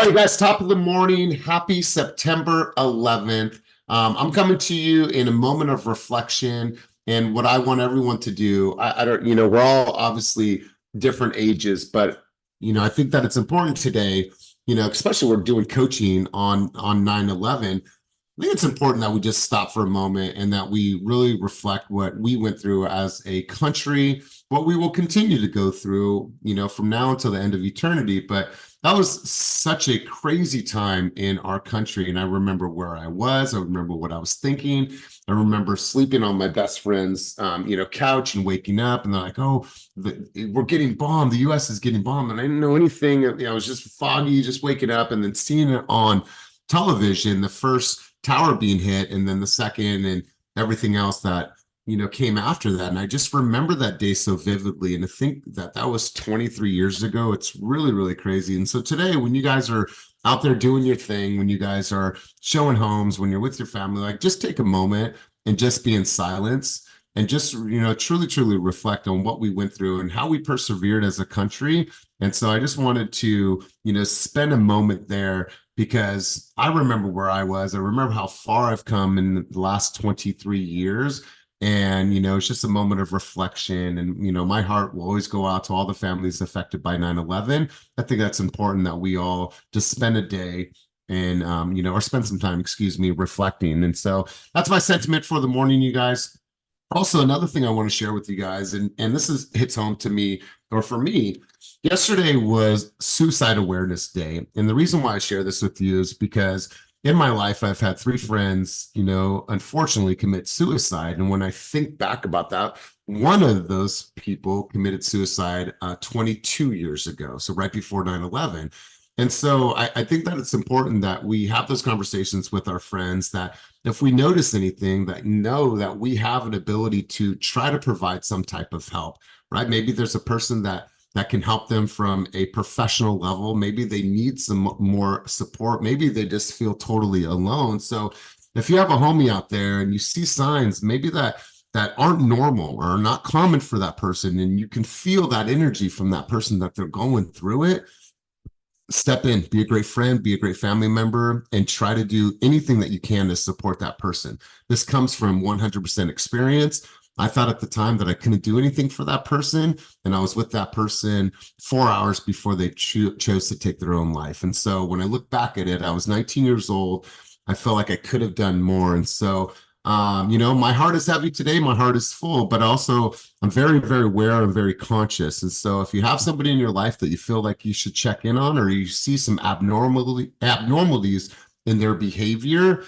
right, guys, top of the morning. Happy September 11th. I'm coming to you in a moment of reflection and what I want everyone to do. I don't, we're all obviously different ages, but, I think that it's important today, especially we're doing coaching on 9/11. I think it's important that we just stop for a moment and that we really reflect what we went through as a country, what we will continue to go through, from now until the end of eternity. But that was such a crazy time in our country. And I remember where I was. I remember what I was thinking. I remember sleeping on my best friend's, couch and waking up and they're like, oh, we're getting bombed. The US is getting bombed. And I didn't know anything. I was just foggy, just waking up and then seeing it on television, the first tower being hit and then the second and everything else that came after that. And I just remember that day so vividly, and to think that that was 23 years ago, it's really, really crazy. And so today, when you guys are out there doing your thing, when you guys are showing homes, when you're with your family, like, just take a moment and just be in silence and just truly, truly reflect on what we went through and how we persevered as a country. And so I just wanted to spend a moment there, because I remember where I was. I remember how far I've come in the last 23 years. And, it's just a moment of reflection. And, my heart will always go out to all the families affected by 9/11. I think that's important that we all just spend a day and, or spend some time, reflecting. And so that's my sentiment for the morning, you guys. Also, another thing I want to share with you guys, and this hits home to me, or for me, yesterday was Suicide Awareness Day. And the reason why I share this with you is because in my life, I've had three friends, unfortunately commit suicide. And when I think back about that, one of those people committed suicide 22 years ago, so right before 9/11. And so I think that it's important that we have those conversations with our friends, that if we notice anything, that know that we have an ability to try to provide some type of help, right? Maybe there's a person that can help them from a professional level. Maybe they need some more support. Maybe they just feel totally alone. So if you have a homie out there and you see signs maybe that aren't normal or are not common for that person, and you can feel that energy from that person that they're going through it, step in, be a great friend, be a great family member, and try to do anything that you can to support that person. This comes from 100% experience. I thought at the time that I couldn't do anything for that person, and I was with that person 4 hours before they chose to take their own life. And so when I look back at it, I was 19 years old. I felt like I could have done more. And so, my heart is heavy today. My heart is full, but also I'm very, very aware and very conscious. And so if you have somebody in your life that you feel like you should check in on, or you see some abnormalities in their behavior,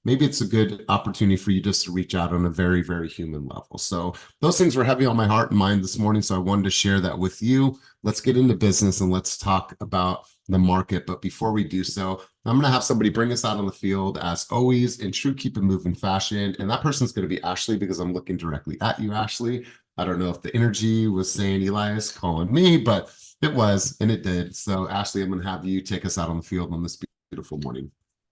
maybe it's a good opportunity for you just to reach out on a very, very human level. So those things were heavy on my heart and mind this morning. So I wanted to share that with you. Let's get into business and let's talk about the market. But before we do so, I'm going to have somebody bring us out on the field, as always, in true keep it moving fashion. And that person's going to be Ashley, because I'm looking directly at you, Ashley. I don't know if the energy was saying Elias calling me, but it was, and it did. So Ashley, I'm going to have you take us out on the field on this beautiful morning.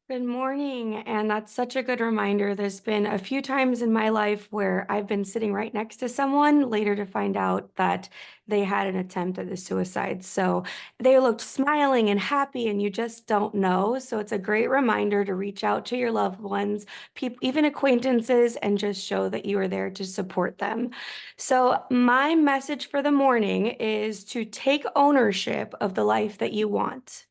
Good morning. And that's such a good reminder. There's been a few times in my life where I've been sitting right next to someone, later to find out that they had an attempt at a suicide. So they looked smiling and happy, and you just don't know. So it's a great reminder to reach out to your loved ones, people, even acquaintances, and just show that you are there to support them. So my message for the morning is to take ownership of the life that you want.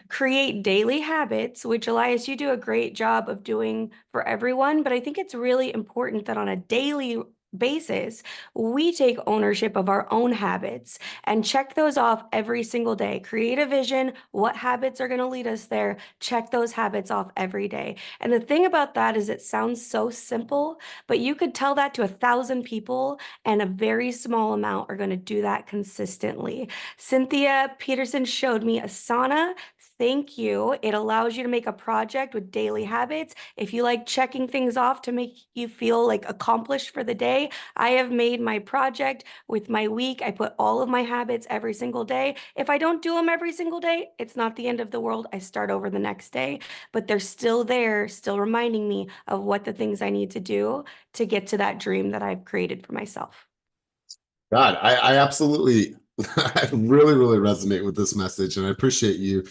Create daily habits, which Elias, you do a great job of doing for everyone, but I think it's really important that on a daily basis, we take ownership of our own habits and check those off every single day. Create a vision, what habits are going to lead us there, check those habits off every day. And the thing about that is it sounds so simple, but you could tell that to 1,000 people and a very small amount are going to do that consistently. Cynthia Peterson showed me Asana. Thank you. It allows you to make a project with daily habits. If you like checking things off to make you feel like accomplished for the day, I have made my project with my week. I put all of my habits every single day. If I don't do them every single day, it's not the end of the world. I start over the next day, but they're still there, still reminding me of what the things I need to do to get to that dream that I've created for myself. God, I absolutely, I really, really resonate with this message, and I appreciate you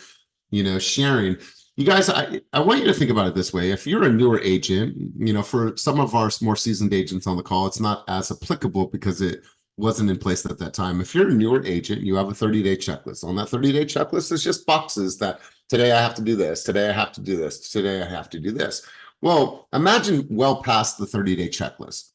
sharing. You guys, I want you to think about it this way. If you're a newer agent, for some of our more seasoned agents on the call, it's not as applicable because it wasn't in place at that time. If you're a newer agent, you have a 30-day checklist. On that 30-day checklist, it's just boxes that today I have to do this, today I have to do this, today I have to do this. Well, imagine well past the 30-day checklist.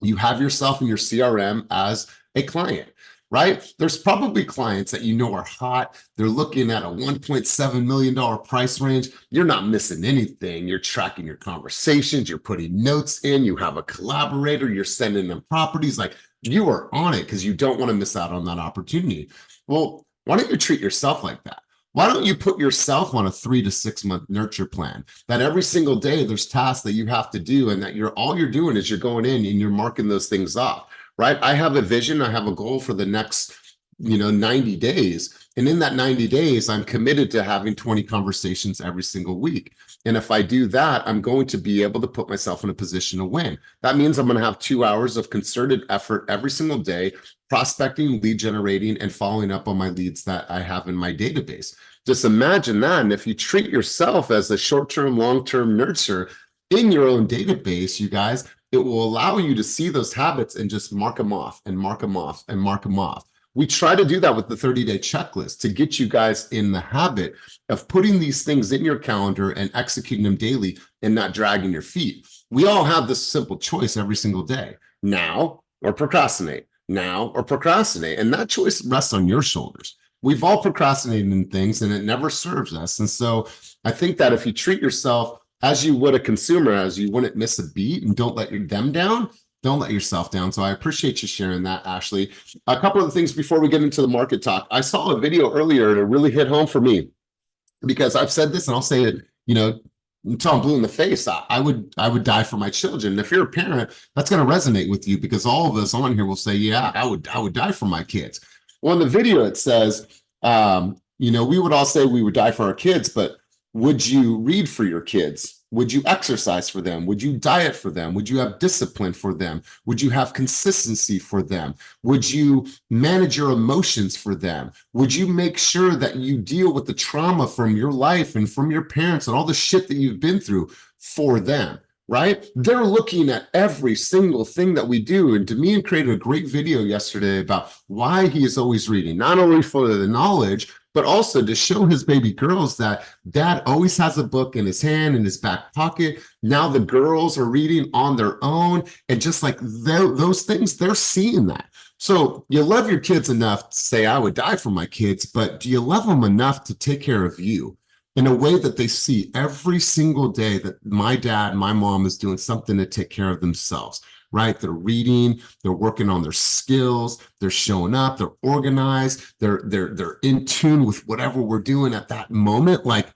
You have yourself in your CRM as a client, right? There's probably clients that are hot. They're looking at a $1.7 million price range. You're not missing anything. You're tracking your conversations. You're putting notes in. You have a collaborator. You're sending them properties. Like, you are on it because you don't want to miss out on that opportunity. Well, why don't you treat yourself like that? Why don't you put yourself on a 3 to 6 month nurture plan that every single day there's tasks that you have to do, and that all you're doing is you're going in and you're marking those things off, right? I have a vision, I have a goal for the next 90 days. And in that 90 days, I'm committed to having 20 conversations every single week. And if I do that, I'm going to be able to put myself in a position to win. That means I'm going to have 2 hours of concerted effort every single day, prospecting, lead generating, and following up on my leads that I have in my database. Just imagine that. And if you treat yourself as a short-term, long-term nurturer in your own database, you guys, it will allow you to see those habits and just mark them off and mark them off and mark them off. We try to do that with the 30-day checklist to get you guys in the habit of putting these things in your calendar and executing them daily and not dragging your feet. We all have this simple choice every single day: now or procrastinate, now or procrastinate. And that choice rests on your shoulders. We've all procrastinated in things and it never serves us. And so I think that if you treat yourself as you would a consumer, as you wouldn't miss a beat and don't let them down, don't let yourself down. So I appreciate you sharing that, Ashley. A couple of things before we get into the market talk. I saw a video earlier and it really hit home for me, because I've said this and I'll say it, until I'm blue in the face. I would die for my children. And if you're a parent, that's going to resonate with you, because all of us on here will say, yeah, I would die for my kids. Well, in the video, it says, we would all say we would die for our kids, but would you read for your kids? Would you exercise for them? Would you diet for them? Would you have discipline for them? Would you have consistency for them? Would you manage your emotions for them? Would you make sure that you deal with the trauma from your life and from your parents and all the shit that you've been through for them? Right? They're looking at every single thing that we do. And Damian created a great video yesterday about why he is always reading, not only for the knowledge, but also to show his baby girls that dad always has a book in his hand, in his back pocket. Now the girls are reading on their own. And just like those things, they're seeing that. So you love your kids enough to say, I would die for my kids, but do you love them enough to take care of you in a way that they see every single day that my dad, my mom is doing something to take care of themselves, right? They're reading, they're working on their skills, they're showing up, they're organized, they're in tune with whatever we're doing at that moment. Like,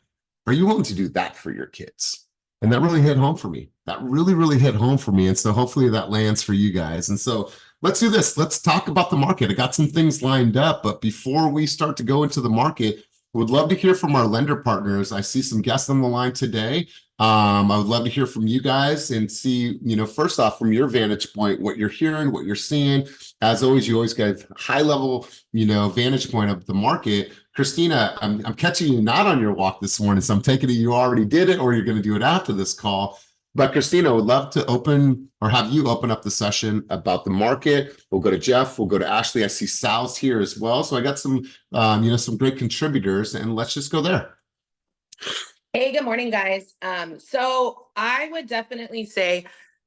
are you willing to do that for your kids? And that really hit home for me. That really, really hit home for me. And so hopefully that lands for you guys. And so let's do this. Let's talk about the market. I got some things lined up, but before we start to go into the market, would love to hear from our lender partners. I see some guests on the line today. I would love to hear from you guys and see, first off, from your vantage point, what you're hearing, what you're seeing. As always, you always get high level, vantage point of the market. Christina, I'm catching you not on your walk this morning, so I'm taking it you already did it or you're going to do it after this call. But Christina, would love to open or have you open up the session about the market. We'll go to Jeff, we'll go to Ashley. I see Sal's here as well. So I got some, some great contributors, and let's just go there. Hey, good morning, guys. So I would definitely say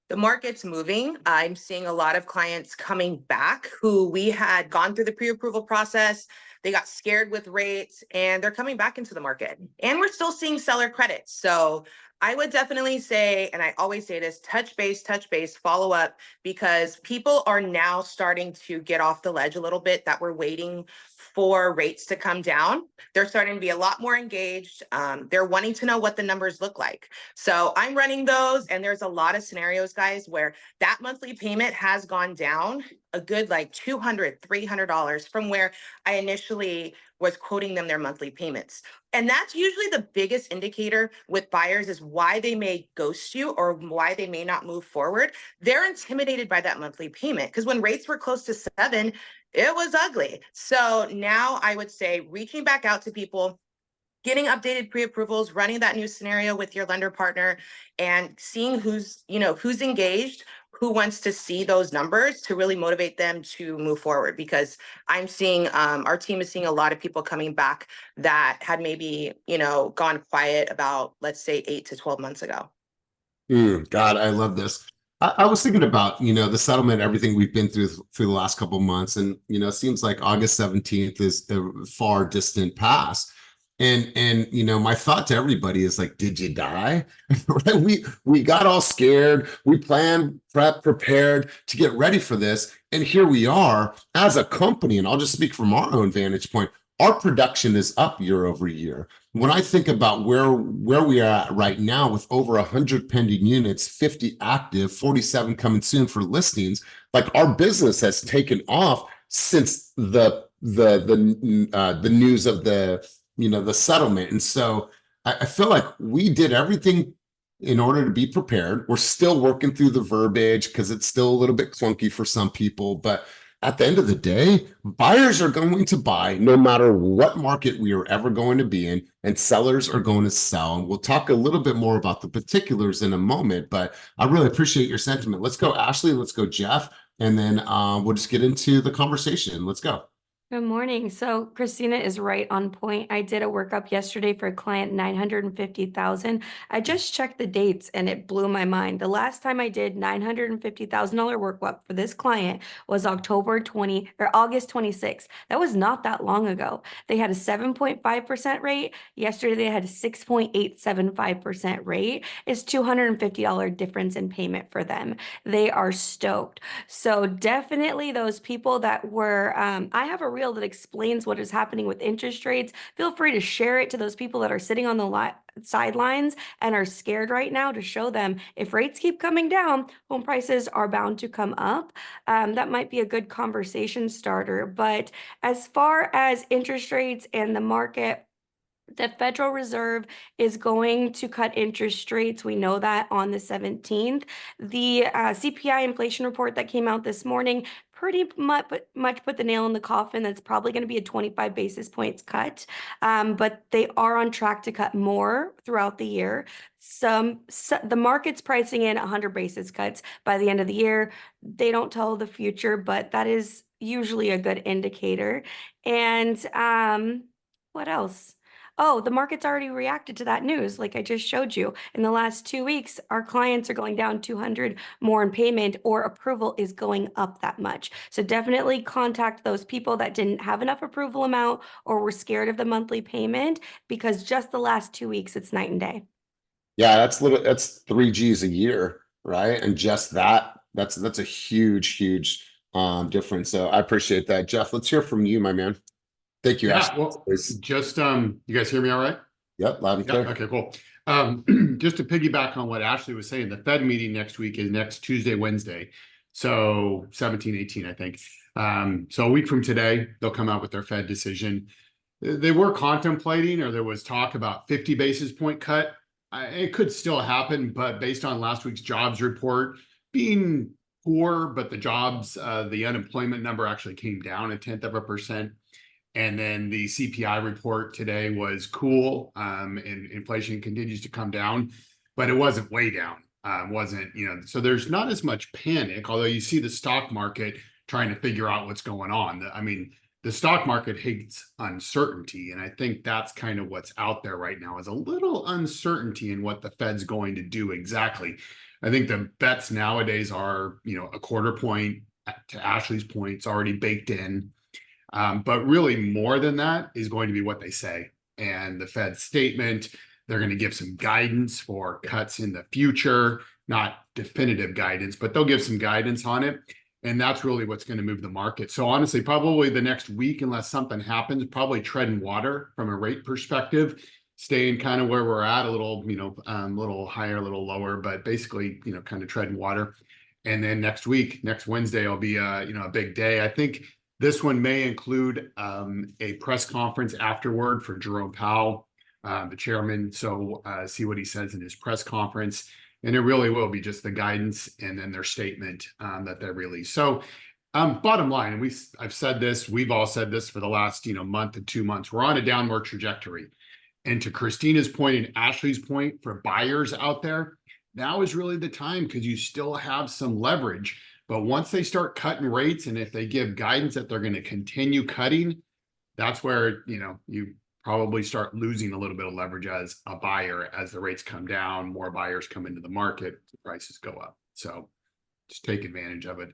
the market's moving. I'm seeing a lot of clients coming back who we had gone through the pre-approval process. They got scared with rates and they're coming back into the market. And we're still seeing seller credits. So I would definitely say, and I always say this, touch base, follow up, because people are now starting to get off the ledge a little bit that we're waiting for rates to come down. They're starting to be a lot more engaged. They're wanting to know what the numbers look like. So I'm running those, and there's a lot of scenarios, guys, where that monthly payment has gone down a good like $200, $300 from where I initially was quoting them their monthly payments. And that's usually the biggest indicator with buyers is why they may ghost you or why they may not move forward. They're intimidated by that monthly payment, because when rates were close to 7, it was ugly. So now I would say reaching back out to people, getting updated pre-approvals, running that new scenario with your lender partner, and seeing who's engaged, who wants to see those numbers to really motivate them to move forward. Because I'm seeing our team is seeing a lot of people coming back that had maybe gone quiet about, let's say, 8 to 12 months ago. God, I love this. I was thinking about, the settlement, everything we've been through the last couple of months, and it seems like August 17th is a far distant past. And my thought to everybody is like, did you die? Right? We got all scared. We planned, prepared to get ready for this, and here we are as a company. And I'll just speak from our own vantage point. Our production is up year over year. When I think about where we are at right now with over 100 pending units, 50 active, 47 coming soon for listings, like our business has taken off since the news of the settlement. And so I feel like we did everything in order to be prepared. We're still working through the verbiage because it's still a little bit clunky for some people, but at the end of the day, buyers are going to buy no matter what market we are ever going to be in, and sellers are going to sell. And we'll talk a little bit more about the particulars in a moment, but I really appreciate your sentiment. Let's go, Ashley. Let's go, Jeff. And then we'll just get into the conversation. Let's go. Good morning. So Christina is right on point. I did a workup yesterday for a client, 950,000. I just checked the dates and it blew my mind. The last time I did $950,000 workup for this client was August 26th. That was not that long ago. They had a 7.5% rate. Yesterday they had a 6.875% rate. It's $250 difference in payment for them. They are stoked. So definitely those people that were, I have a reel that explains what is happening with interest rates. Feel free to share it to those people that are sitting on the sidelines and are scared right now, to show them if rates keep coming down, home prices are bound to come up. That might be a good conversation starter. But as far as interest rates and the market, the Federal Reserve is going to cut interest rates. We know that on the 17th. The CPI inflation report that came out this morning pretty much put the nail in the coffin. That's probably going to be a 25 basis points cut, but they are on track to cut more throughout the year. The market's pricing in 100 basis cuts by the end of the year. They don't tell the future, but that is usually a good indicator. And what else? Oh, the market's already reacted to that news. Like I just showed you, in the last 2 weeks, our clients are going down 200 more in payment, or approval is going up that much. So definitely contact those people that didn't have enough approval amount or were scared of the monthly payment, because just the last 2 weeks, it's night and day. Yeah, that's 3 Gs a year, right? And just that's a huge difference. So I appreciate that. Jeff, let's hear from you, my man. Thank you, Yeah, Ashley. well, just you guys hear me all right? Yep, loud and Yeah, clear. okay, cool. Just to piggyback on what Ashley was saying, the Fed meeting next week is next Tuesday, Wednesday. So 17, 18, I think. So a week from today, they'll come out with their Fed decision. They were contemplating, or there was talk about 50 basis point cut. It could still happen, but based on last week's jobs report being poor, but the jobs, the unemployment number actually came down 1/10%. And then the CPI report today was cool, and inflation continues to come down, but it wasn't way down. Wasn't, so there's not as much panic, although you see the stock market trying to figure out what's going on. I mean, the stock market hates uncertainty. And I think that's kind of what's out there right now, is a little uncertainty in what the Fed's going to do exactly. I think the bets nowadays are, a quarter point, to Ashley's point, it's already baked in. But really more than that is going to be what they say. And the Fed statement, they're going to give some guidance for cuts in the future, not definitive guidance, but they'll give some guidance on it. And that's really what's going to move the market. So honestly, probably the next week, unless something happens, probably treading water from a rate perspective, staying kind of where we're at, a little, little higher, a little lower, but basically, kind of treading water. And then next week, next Wednesday, will be a big day. I think this one may include a press conference afterward for Jerome Powell, the chairman. So see what he says in his press conference. And it really will be just the guidance and then their statement that they release. So bottom line, I've said this, we've all said this for the last month to 2 months, we're on a downward trajectory. And to Christina's point and Ashley's point, for buyers out there, now is really the time because you still have some leverage. But once they start cutting rates, and if they give guidance that they're going to continue cutting, that's where, you probably start losing a little bit of leverage as a buyer. As the rates come down, more buyers come into the market, the prices go up. So just take advantage of it.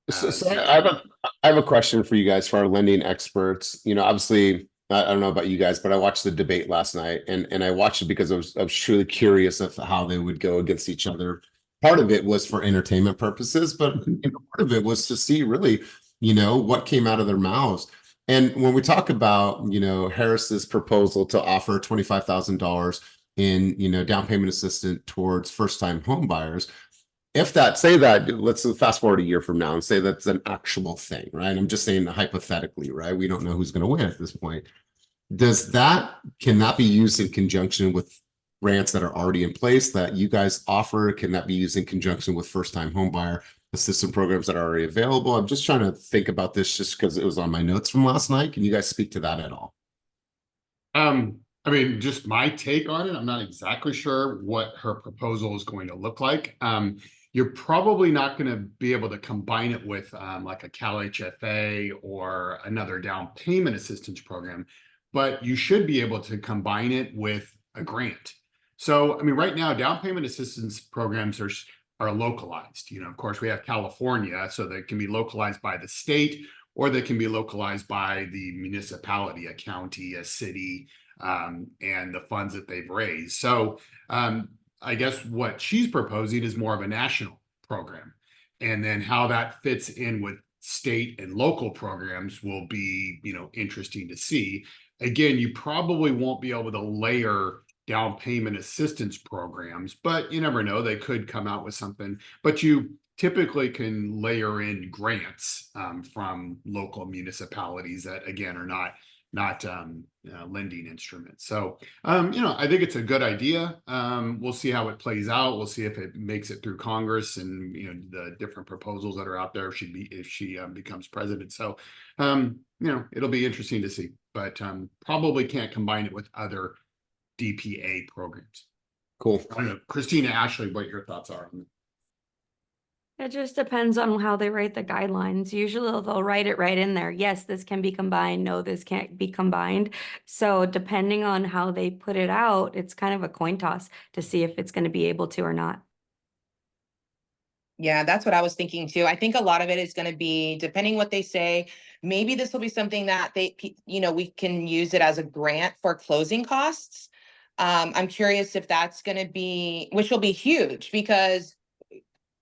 So I have a question for you guys, for our lending experts. Obviously, I don't know about you guys, but I watched the debate last night, and I watched it because I was truly curious of how they would go against each other. Part of it was for entertainment purposes, but part of it was to see really, what came out of their mouths. And when we talk about, Harris's proposal to offer $25,000 in, down payment assistance towards first-time home buyers, if that, say that, let's fast forward a year from now and say that's an actual thing, right? I'm just saying hypothetically, right? We don't know who's going to win at this point. Can that be used in conjunction with grants that are already in place that you guys offer? Can that be used in conjunction with first-time home buyer assistance programs that are already available? I'm just trying to think about this just because it was on my notes from last night. Can you guys speak to that at all? I mean, just my take on it, I'm not exactly sure what her proposal is going to look like. You're probably not going to be able to combine it with like a Cal HFA or another down payment assistance program, but you should be able to combine it with a grant. So, I mean, right now, down payment assistance programs are localized. Of course, we have California, so they can be localized by the state, or they can be localized by the municipality, a county, a city, and the funds that they've raised. So, I guess what she's proposing is more of a national program. And then how that fits in with state and local programs will be, interesting to see. Again, you probably won't be able to layer down payment assistance programs, but you never know, they could come out with something. But you typically can layer in grants from local municipalities that, again, are not lending instruments. So, I think it's a good idea. We'll see how it plays out. We'll see if it makes it through Congress and, the different proposals that are out there if she becomes president. So, it'll be interesting to see, but probably can't combine it with other DPA programs. Cool. I don't know, Christina, Ashley, what your thoughts are on that. It just depends on how they write the guidelines. Usually they'll write it right in there. Yes, this can be combined. No, this can't be combined. So depending on how they put it out, it's kind of a coin toss to see if it's going to be able to or not. Yeah, that's what I was thinking too. I think a lot of it is going to be depending what they say. Maybe this will be something that we can use it as a grant for closing costs. I'm curious if that's going to be, which will be huge because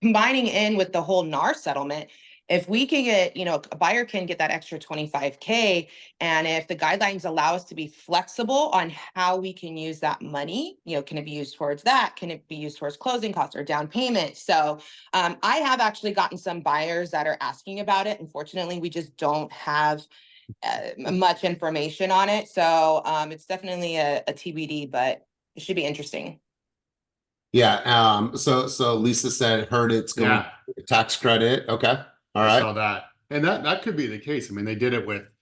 combining in with the whole NAR settlement, if we can get, a buyer can get that extra 25K, and if the guidelines allow us to be flexible on how we can use that money, can it be used towards that? Can it be used towards closing costs or down payment? So I have actually gotten some buyers that are asking about it. Unfortunately, we just don't have much information on it. So it's definitely a TBD, but it should be interesting. Yeah. So Lisa said, heard it's going to tax credit. Okay. All right. I saw that. And that could be the case. I mean, they did it with,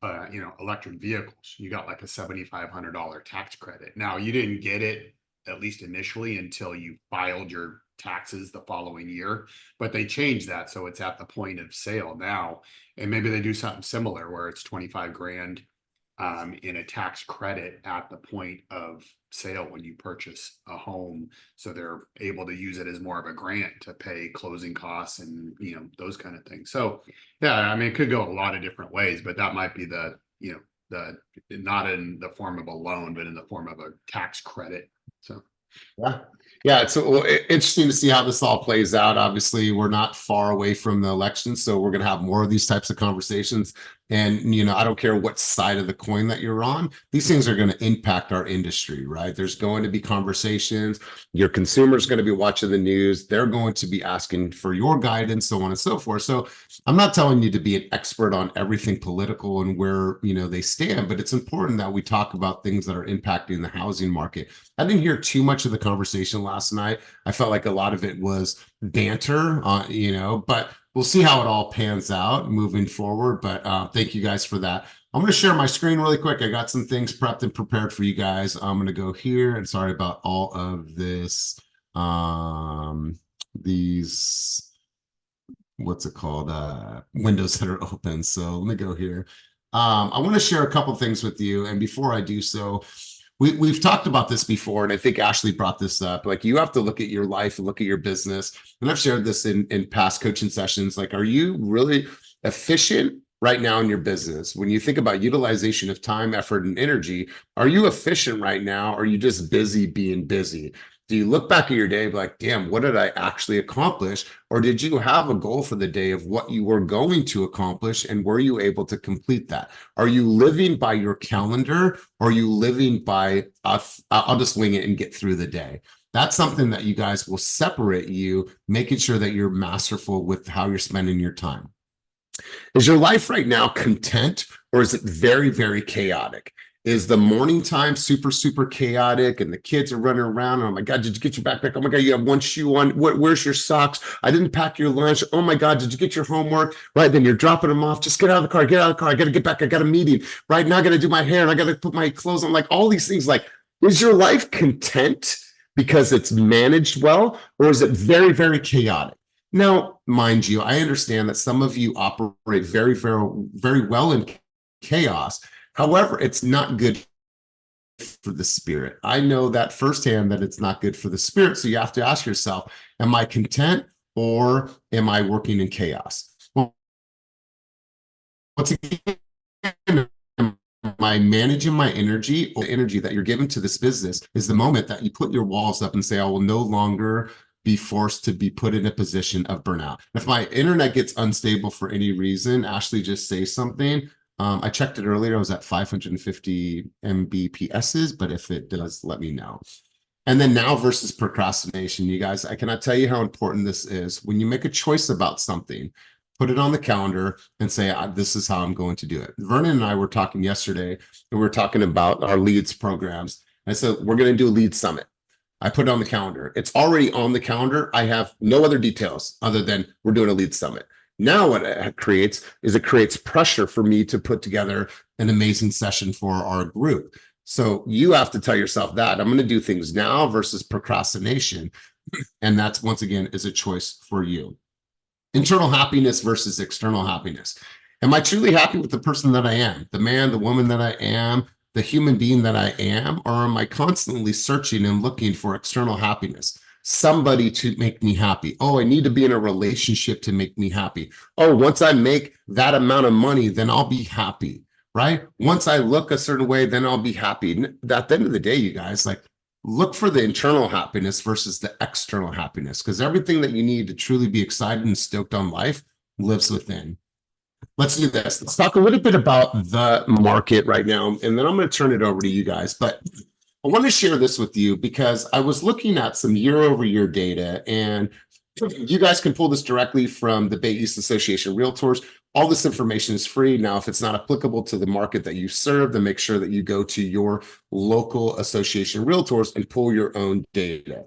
electric vehicles. You got like a $7,500 tax credit. Now, you didn't get it, at least initially, until you filed your taxes the following year, but they changed that. So it's at the point of sale now. And maybe they do something similar where it's 25 grand in a tax credit at the point of sale when you purchase a home. So they're able to use it as more of a grant to pay closing costs and, those kind of things. So yeah, I mean, it could go a lot of different ways, but that might be the not in the form of a loan, but in the form of a tax credit. So yeah, it's interesting to see how this all plays out. Obviously, we're not far away from the election, so we're going to have more of these types of conversations. And, I don't care what side of the coin that you're on, these things are going to impact our industry, right? There's going to be conversations. Your consumer's going to be watching the news. They're going to be asking for your guidance, so on and so forth. So I'm not telling you to be an expert on everything political and where, they stand, but it's important that we talk about things that are impacting the housing market. I didn't hear too much of the conversation last night. I felt like a lot of it was banter, but we'll see how it all pans out moving forward. But thank you guys for that. I'm going to share my screen really quick. I got some things prepped and prepared for you guys. I'm going to go here, and sorry about all of this. These, what's it called? Windows that are open. So let me go here. I want to share a couple things with you. And before I do so, we've talked about this before, and I think Ashley brought this up. Like, you have to look at your life and look at your business. And I've shared this in past coaching sessions. Like, are you really efficient right now in your business? When you think about utilization of time, effort, and energy, are you efficient right now? Or are you just busy being busy? Do you look back at your day and be like, damn, what did I actually accomplish? Or did you have a goal for the day of what you were going to accomplish, and were you able to complete that? Are you living by your calendar, or are you living by, I'll just wing it and get through the day? That's something that you guys will separate you, making sure that you're masterful with how you're spending your time. Is your life right now content, or is it very, very chaotic? Is the morning time super, super chaotic and the kids are running around? Oh my God, did you get your backpack? Oh my God, you have one shoe on. Where's your socks? I didn't pack your lunch. Oh my God, did you get your homework? Right, then you're dropping them off. Just get out of the car, get out of the car. I got to get back. I got a meeting. Right now I got to do my hair and I got to put my clothes on. Like, all these things. Like, is your life content because it's managed well, or is it very, very chaotic? Now, mind you, I understand that some of you operate very, very, very well in chaos. However, it's not good for the spirit. I know that firsthand, that it's not good for the spirit. So you have to ask yourself, am I content, or am I working in chaos? Well, once again, am I managing my energy? Or the energy that you're giving to this business is the moment that you put your walls up and say, I will no longer be forced to be put in a position of burnout. If my internet gets unstable for any reason, Ashley, just say something. I checked it earlier. I was at 550 Mbps's, but if it does, let me know. And then now versus procrastination, you guys, I cannot tell you how important this is. When you make a choice about something, put it on the calendar and say, this is how I'm going to do it. Vernon and I were talking yesterday, and we were talking about our leads programs. And I said, we're going to do a lead summit. I put it on the calendar. It's already on the calendar. I have no other details other than we're doing a lead summit. Now what it creates is it creates pressure for me to put together an amazing session for our group. So you have to tell yourself that I'm going to do things now versus procrastination. And that's, once again, is a choice for you. Internal happiness versus external happiness. Am I truly happy with the person that I am, the man, the woman that I am, the human being that I am? Or am I constantly searching and looking for external happiness? Somebody to make me happy. Oh, I need to be in a relationship to make me happy. Oh, once I make that amount of money, then I'll be happy, right? Once I look a certain way, then I'll be happy. At the end of the day, you guys, like, look for the internal happiness versus the external happiness, because everything that you need to truly be excited and stoked on life lives within. Let's do this. Let's talk a little bit about the market right now, and then I'm going to turn it over to you guys. But I want to share this with you because I was looking at some year-over-year data, and you guys can pull this directly from the Bay East Association Realtors. All this information is free. Now, if it's not applicable to the market that you serve, then make sure that you go to your local association Realtors and pull your own data.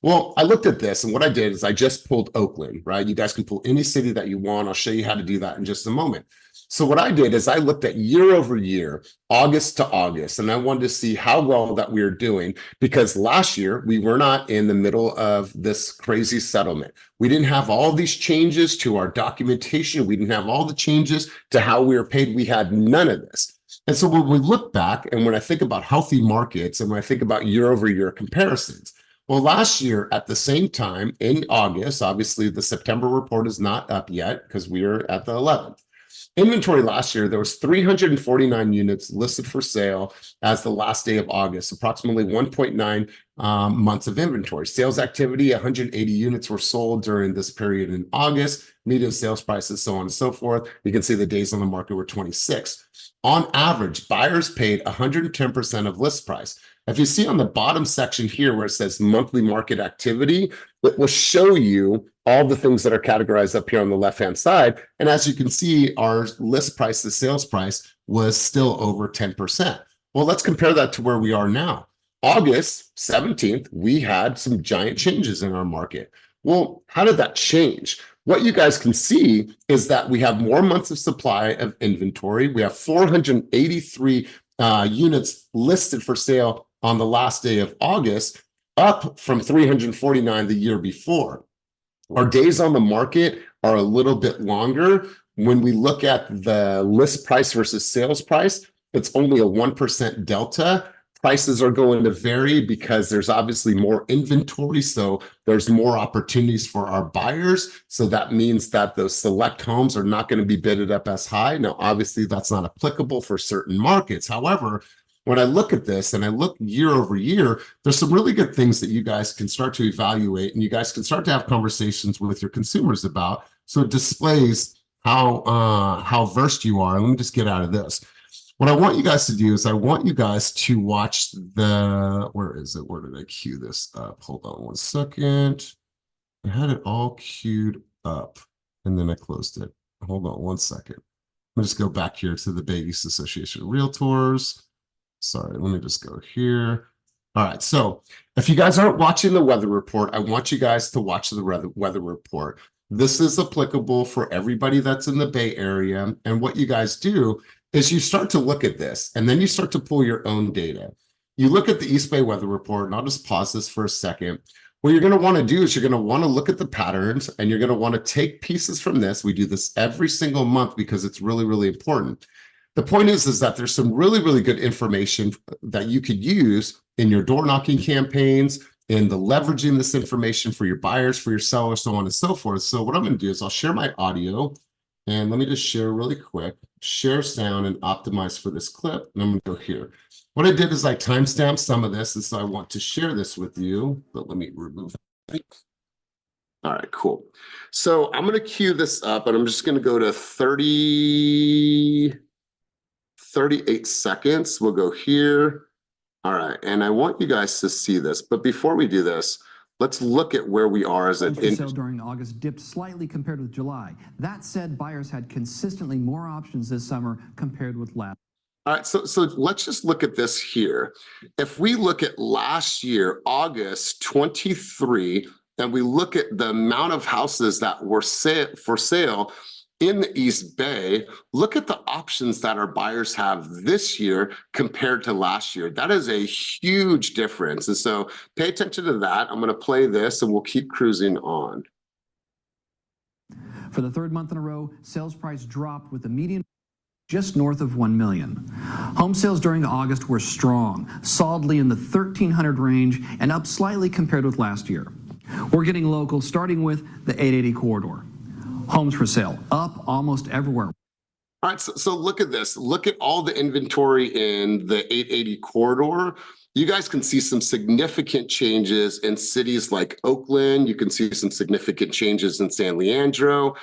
Well, I looked at this, and what I did is I just pulled Oakland, right? You guys can pull any city that you want. I'll show you how to do that in just a moment. So what I did is I looked at year over year, August to August, and I wanted to see how well that we were doing, because last year we were not in the middle of this crazy settlement. We didn't have all these changes to our documentation. We didn't have all the changes to how we were paid. We had none of this. And so when we look back, and when I think about healthy markets, and when I think about year over year comparisons, well, last year at the same time in August, obviously the September report is not up yet because we are at the 11th. Inventory last year, there was 349 units listed for sale as the last day of August, approximately 1.9 months of inventory. Sales activity, 180 units were sold during this period in August, median sales prices, so on and so forth. You can see the days on the market were 26. On average, buyers paid 110% of list price. If you see on the bottom section here where it says monthly market activity, it will show you all the things that are categorized up here on the left-hand side. And as you can see, our list price, the sales price, was still over 10%. Well, let's compare that to where we are now. August 17th, we had some giant changes in our market. Well, how did that change? what you guys can see is that we have more months of supply of inventory. We have 483 units listed for sale on the last day of August, up from 349 the year before. Our days on the market are a little bit longer. When we look at the list price versus sales price, it's only a 1% delta. Prices are going to vary because there's obviously more inventory, so there's more opportunities for our buyers. So that means that those select homes are not going to be bidded up as high. Now, obviously, that's not applicable for certain markets. However, when I look at this and I look year over year, there's some really good things that you guys can start to evaluate and you guys can start to have conversations with your consumers about. So it displays how versed you are. And let me just get out of this. What I want you guys to do is I want you guys to watch where is it? Where did I cue this up? Hold on one second. I had it all queued up and then I closed it. Hold on one second. Let me just go back here to the Bay East Association of Realtors. Sorry, let me just go here. All right, so if you guys aren't watching the weather report, I want you guys to watch the weather report. This is applicable for everybody that's in the Bay Area. And what you guys do is you start to look at this and then you start to pull your own data. You look at the East Bay weather report, and I'll just pause this for a second. What you're going to want to do is you're going to want to look at the patterns and you're going to want to take pieces from this. We do this every single month because it's really, really important. The point is that there's some really, really good information that you could use in your door knocking campaigns, in the leveraging this information for your buyers, for your sellers, so on and so forth. So what I'm going to do is I'll share my audio and let me just share really quick, share sound and optimize for this clip. And I'm going to go here. What I did is I timestamped some of this. And so I want to share this with you, but let me remove it. All right, cool. So I'm going to cue this up and I'm just going to go to 38 seconds. We'll go here. All right, and I want you guys to see this, but before we do this, let's look at where we are as an sale during August dipped slightly compared with July. That said, buyers had consistently more options this summer compared with last. All right, so let's just look at this here. If we look at last year, August 23, and we look at the amount of houses that were for sale in the East Bay, look at the options that our buyers have this year compared to last year. That is a huge difference. And so pay attention to that. I'm going to play this and we'll keep cruising on. For the third month in a row, sales price dropped with the median just north of 1 million. Home sales during August were strong, solidly in the 1,300 range and up slightly compared with last year. We're getting local, starting with the 880 corridor. Homes for sale, up almost everywhere. All right, so look at this. Look at all the inventory in the 880 corridor. You guys can see some significant changes in cities like Oakland. You can see some significant changes in San Leandro,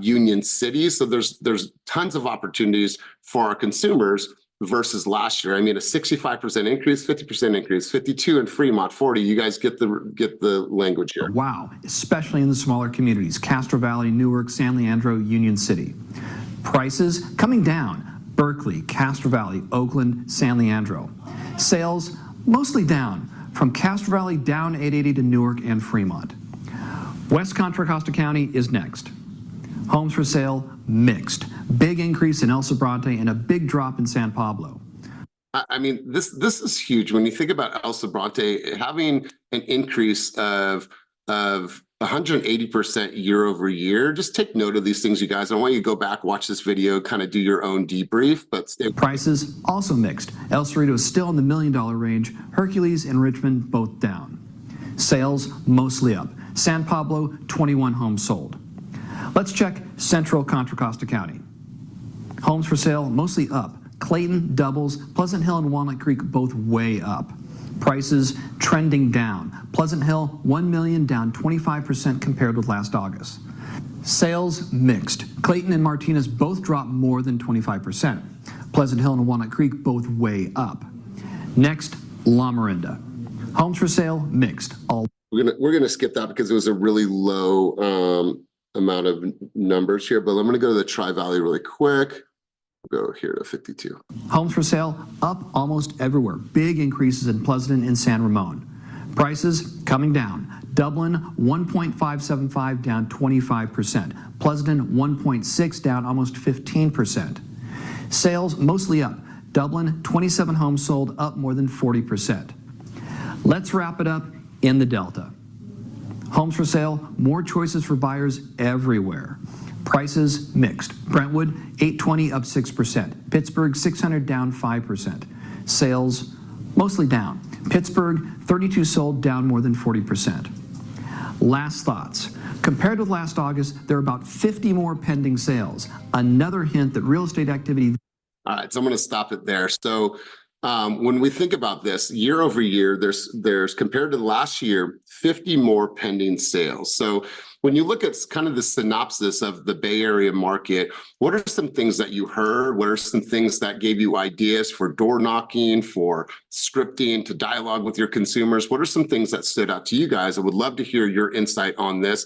Union City. So there's tons of opportunities for our consumers versus last year. I mean, a 65% increase, 50% increase, 52 in Fremont, 40. You guys get the language here. Wow, especially in the smaller communities, Castro Valley, Newark, San Leandro, Union City. Prices coming down, Berkeley, Castro Valley, Oakland, San Leandro. Sales mostly down, from Castro Valley down 880 to Newark and Fremont. West Contra Costa County is next. Homes for sale, mixed. Big increase in El Sobrante and a big drop in San Pablo. I mean, this is huge. When you think about El Sobrante having an increase of 180% year over year, just take note of these things, you guys. I want you to go back, watch this video, kind of do your own debrief. But prices also mixed. El Cerrito is still in the $1 million range. Hercules and Richmond both down. Sales mostly up. San Pablo, 21 homes sold. Let's check Central Contra Costa County. Homes for sale mostly up. Clayton, Doubles, Pleasant Hill, and Walnut Creek both way up. Prices trending down. Pleasant Hill, 1 million, down 25% compared with last August. Sales mixed. Clayton and Martinez both dropped more than 25%. Pleasant Hill and Walnut Creek both way up. Next, La Miranda. Homes for sale mixed. We're gonna skip that because it was a really low amount of numbers here, but I'm gonna go to the Tri-Valley really quick. We'll go here to 52. Homes for sale up almost everywhere. Big increases in Pleasanton and San Ramon. Prices coming down. Dublin 1.575 down 25%. Pleasanton 1.6 down almost 15%. Sales mostly up. Dublin 27 homes sold up more than 40%. Let's wrap it up in the Delta. Homes for sale, more choices for buyers everywhere. Prices mixed. Brentwood 820 up 6%. Pittsburgh 600 down 5%. Sales mostly down. Pittsburgh 32 sold down more than 40%. Last thoughts. Compared with last August, there are about 50 more pending sales. Another hint that real estate activity. All right, so I'm going to stop it there. So when we think about this year over year, there's compared to last year, 50 more pending sales. So when you look at kind of the synopsis of the Bay Area market, what are some things that you heard? What are some things that gave you ideas for door knocking, for scripting, to dialogue with your consumers? What are some things that stood out to you guys? I would love to hear your insight on this.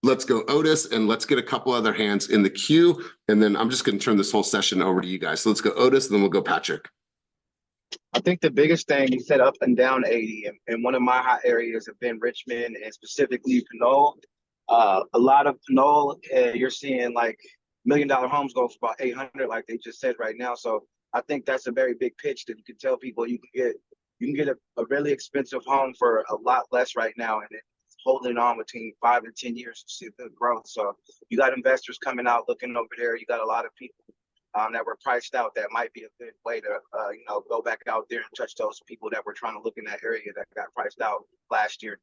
Let's go Otis, and let's get a couple other hands in the queue. And then I'm just going to turn this whole session over to you guys. So let's go Otis, and then we'll go Patrick. I think the biggest thing he said up and down 80, and one of my hot areas have been Richmond and specifically Pinole. A lot of Pinole, you're seeing like $1 million homes go for about 800, like they just said right now. So I think that's a very big pitch that you can tell people you can get a really expensive home for a lot less right now, and it's holding on between 5 and 10 years to see good growth. So you got investors coming out looking over there. You got a lot of people that were priced out. That might be a good way to go back out there and touch those people that were trying to look in that area that got priced out last year.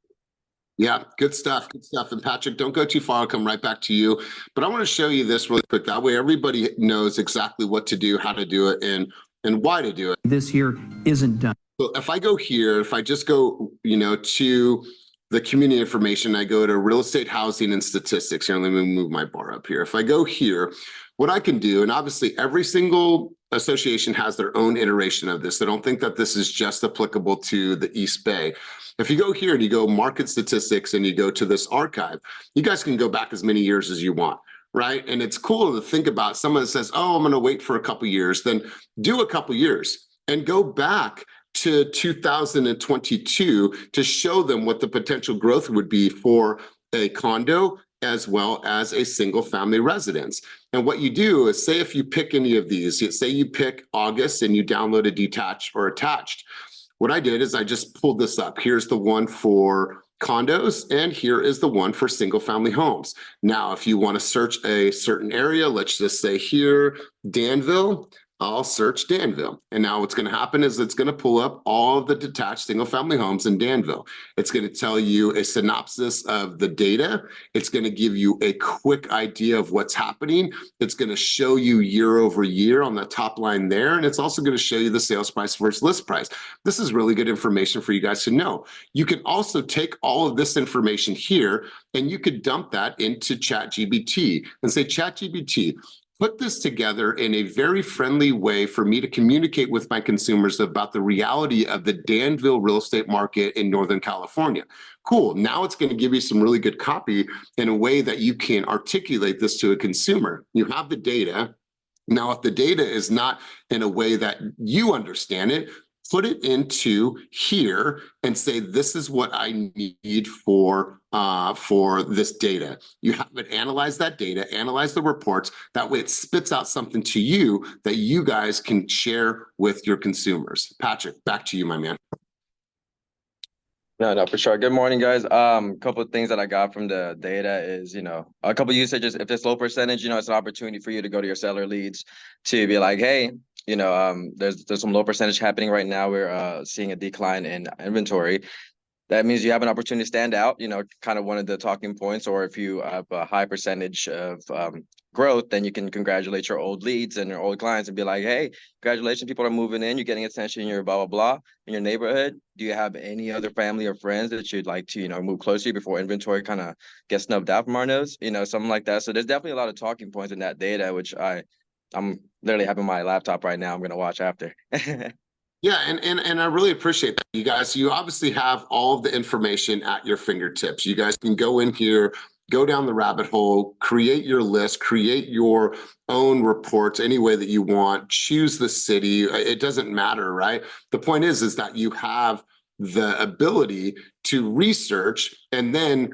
Yeah, good stuff, good stuff. And Patrick, don't go too far. I'll come right back to you. But I want to show you this really quick. That way everybody knows exactly what to do, how to do it, and why to do it. This year isn't done. So if I go here, if I just go, to the community information, I go to real estate, housing, and statistics. Here, let me move my bar up here. If I go here, what I can do, and obviously every single association has their own iteration of this. So don't think that this is just applicable to the East Bay. If you go here and you go market statistics and you go to this archive, you guys can go back as many years as you want, right? And it's cool to think about someone that says, oh, I'm going to wait for a couple years, then do a couple years and go back to 2022 to show them what the potential growth would be for a condo as well as a single family residence. And what you do is, say if you pick any of these, say you pick August and you download a detached or attached. What I did is I just pulled this up. Here's the one for condos, and here is the one for single family homes. Now, if you want to search a certain area, let's just say here, Danville, I'll search Danville. And now what's going to happen is it's going to pull up all of the detached single family homes in Danville. It's going to tell you a synopsis of the data. It's going to give you a quick idea of what's happening. It's going to show you year over year on the top line there. And it's also going to show you the sales price versus list price. This is really good information for you guys to know. You can also take all of this information here and you could dump that into ChatGPT and say, ChatGPT, put this together in a very friendly way for me to communicate with my consumers about the reality of the Danville real estate market in Northern California. Cool. Now it's going to give you some really good copy in a way that you can articulate this to a consumer. You have the data. Now, if the data is not in a way that you understand it, put it into here and say, this is what I need for this data. You have it analyze that data, analyze the reports. That way it spits out something to you that you guys can share with your consumers. Patrick, back to you, my man. No, for sure. Good morning, guys. A couple of things that I got from the data is, a couple of usages. If it's low percentage, it's an opportunity for you to go to your seller leads to be like, hey, there's some low percentage happening right now. We're seeing a decline in inventory. That means you have an opportunity to stand out, kind of one of the talking points. Or if you have a high percentage of growth, then you can congratulate your old leads and your old clients and be like, hey, congratulations, people are moving in, you're getting attention in your blah, blah, blah, in your neighborhood. Do you have any other family or friends that you'd like to, move closer to before inventory kind of gets snubbed out from our nose, something like that. So there's definitely a lot of talking points in that data, which I'm literally having my laptop right now. I'm going to watch after. Yeah, and I really appreciate that, you guys. You obviously have all of the information at your fingertips. You guys can go in here, go down the rabbit hole, create your list, create your own reports any way that you want, choose the city. It doesn't matter, right? The point is that you have the ability to research and then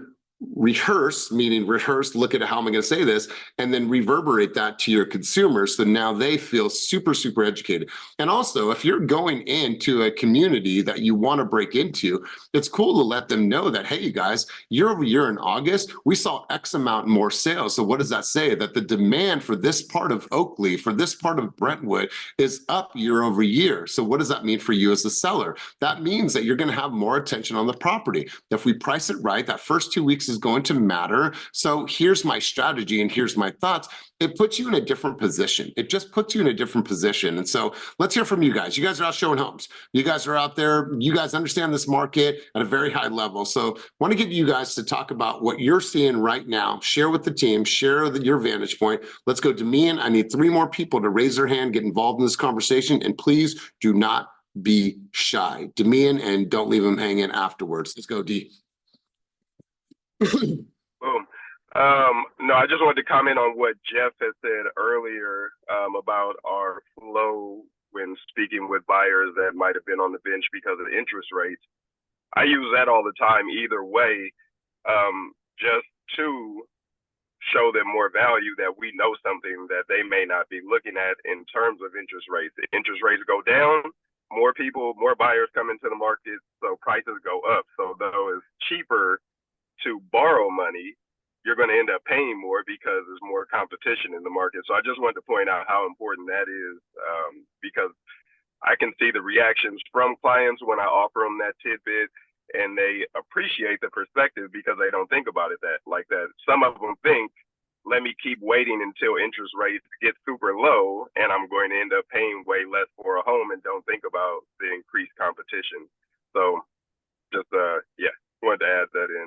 rehearse, meaning rehearse, look at how am I going to say this, and then reverberate that to your consumers. So now they feel super, super educated. And also, if you're going into a community that you want to break into, it's cool to let them know that, hey, you guys, year over year in August, we saw X amount more sales. So what does that say? That the demand for this part of Oakley, for this part of Brentwood is up year over year. So what does that mean for you as a seller? That means that you're going to have more attention on the property. If we price it right, that first 2 weeks is going to matter. So here's my strategy and here's my thoughts. It puts you in a different position. It just puts you in a different position. And so let's hear from you guys. You guys are out showing homes. You guys are out there. You guys understand this market at a very high level. So I want to get you guys to talk about what you're seeing right now. Share with the team, share your vantage point. Let's go to me, and I need 3 more people to raise their hand, get involved in this conversation. And please do not be shy. Demian, and don't leave them hanging afterwards. Let's go, D. Boom. No, I just wanted to comment on what Jeff had said earlier about our flow when speaking with buyers that might have been on the bench because of the interest rates. I use that all the time either way, just to show them more value that we know something that they may not be looking at in terms of interest rates. The interest rates go down, more buyers come into the market, so prices go up. So though it's cheaper to borrow money, you're going to end up paying more because there's more competition in the market. So I just wanted to point out how important that is, because I can see the reactions from clients when I offer them that tidbit, and they appreciate the perspective because they don't think about it like that. Some of them think, let me keep waiting until interest rates get super low and I'm going to end up paying way less for a home, and don't think about the increased competition. So just, wanted to add that in.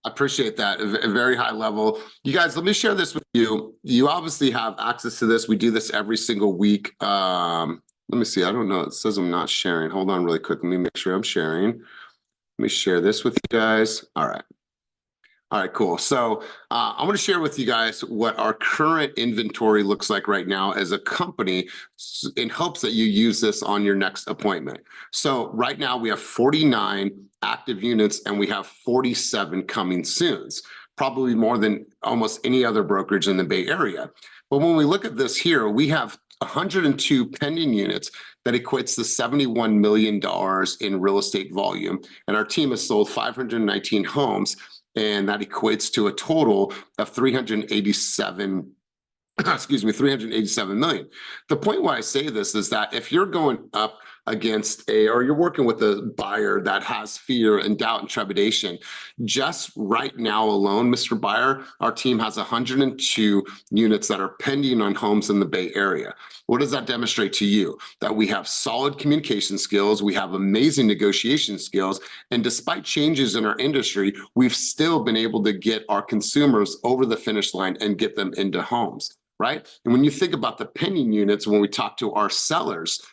I appreciate that. A very high level. You guys, let me share this with you. You obviously have access to this. We do this every single week. Let me see. I don't know. It says I'm not sharing. Hold on really quick. Let me make sure I'm sharing. Let me share this with you guys. All right. All right, cool. So I want to share with you guys what our current inventory looks like right now as a company, in hopes that you use this on your next appointment. So right now we have 49 active units and we have 47 coming soon, probably more than almost any other brokerage in the Bay Area. But when we look at this here, we have 102 pending units that equates to $71 million in real estate volume. And our team has sold 519 homes, and that equates to a total of 387 million. The point why I say this is that if you're going up against or you're working with a buyer that has fear and doubt and trepidation, just right now alone, Mr. Buyer, our team has 102 units that are pending on homes in the Bay Area. What does that demonstrate to you? That we have solid communication skills, we have amazing negotiation skills, and despite changes in our industry, we've still been able to get our consumers over the finish line and get them into homes, right? And when you think about the pending units, when we talk to our sellers,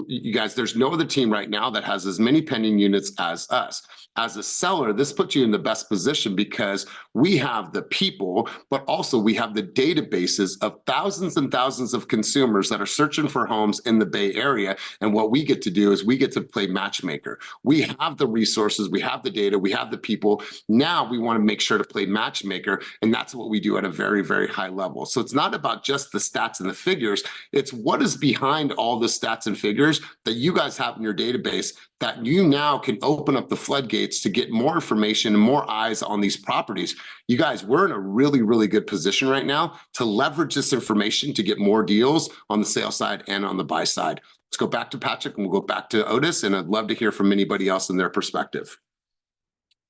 you guys, there's no other team right now that has as many pending units as us. As a seller, this puts you in the best position because we have the people, but also we have the databases of thousands and thousands of consumers that are searching for homes in the Bay Area. And what we get to do is we get to play matchmaker. We have the resources, we have the data, we have the people. Now we want to make sure to play matchmaker. And that's what we do at a very, very high level. So it's not about just the stats and the figures. It's what is behind all the stats and figures that you guys have in your database that you now can open up the floodgates to get more information and more eyes on these properties. You guys, we're in a really, really good position right now to leverage this information to get more deals on the sales side and on the buy side. Let's go back to Patrick and we'll go back to Otis, and I'd love to hear from anybody else in their perspective.